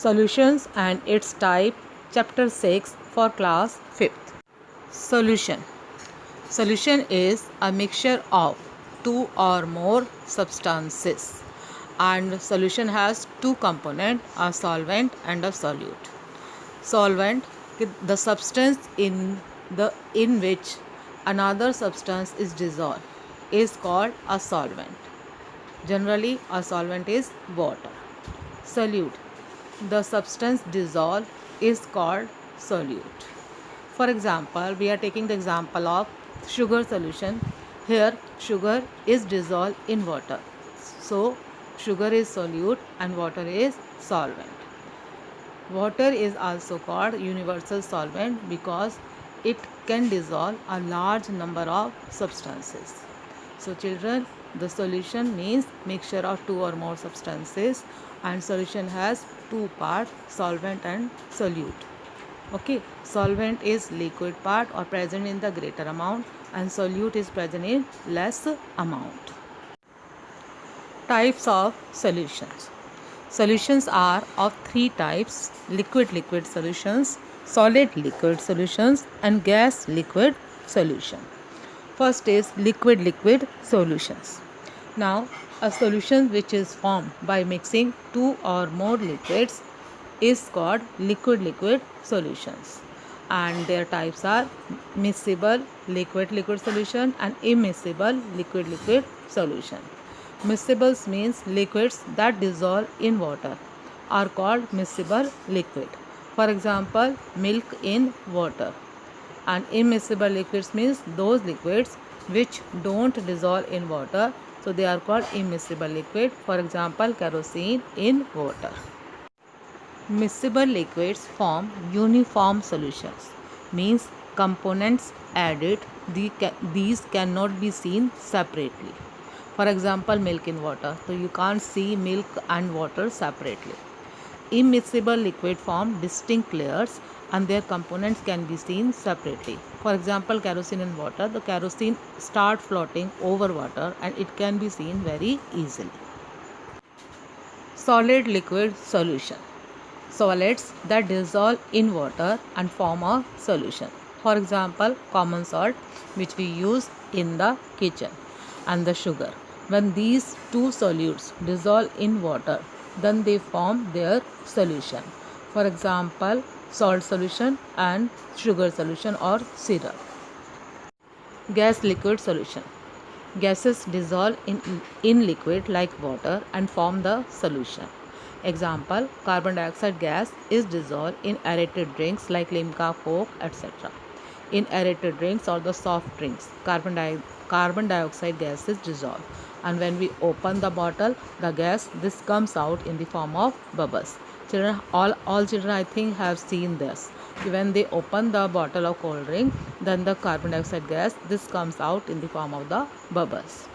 Solutions and its type, Chapter 6 for class 5th. Solution. Solution is a mixture of two or more substances, and solution has two components, a solvent and a solute. Solvent, the substance in which another substance is dissolved, is called a solvent. Generally, a solvent is water. Solute, the substance dissolved, is called solute. For example, we are taking the example of sugar solution. Here, sugar is dissolved in water. So, sugar is solute and water is solvent. Water is also called universal solvent because it can dissolve a large number of substances. So children, the solution means mixture of two or more substances, and solution has two parts, solvent and solute. Okay, solvent is liquid part or present in the greater amount, and solute is present in less amount. Types of solutions. Solutions are of three types: liquid solutions, solid liquid solutions, and gas liquid solution. First is liquid solutions. Now, a solution which is formed by mixing two or more liquids is called liquid solutions, and their types are miscible liquid solution and immiscible liquid solution. Miscibles means liquids that dissolve in water are called miscible liquid. For example, milk in water. And immiscible liquids means those liquids which don't dissolve in water, so they are called immiscible liquid. For example, kerosene in water. Miscible liquids form uniform solutions, means components added, these cannot be seen separately. For example, milk in water, so you can't see milk and water separately. Immiscible liquid form distinct layers and their components can be seen separately. For example, kerosene in water, the kerosene start floating over water and it can be seen very easily. Solid liquid solution. Solids that dissolve in water and form a solution. For example, common salt which we use in the kitchen and the sugar. When these two solutes dissolve in water, then they form their solution. For example, salt solution and sugar solution or syrup. Gas liquid solution. Gases dissolve in liquid like water and form the solution. Example, carbon dioxide gas is dissolved in aerated drinks like Limca, Coke, etc. In aerated drinks or the soft drinks, carbon dioxide gas is dissolved, and when we open the bottle, the gas, this comes out in the form of bubbles. Children, all children I think have seen this. When they open the bottle of cold drink, then the carbon dioxide gas, this comes out in the form of the bubbles.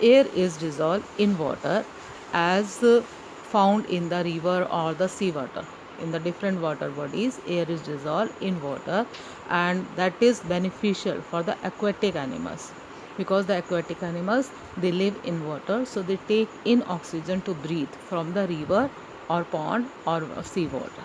Air is dissolved in water as found in the river or the sea water. In the different water bodies, air is dissolved in water, and that is beneficial for the aquatic animals because the aquatic animals, they live in water, so they take in oxygen to breathe from the river or pond or sea water.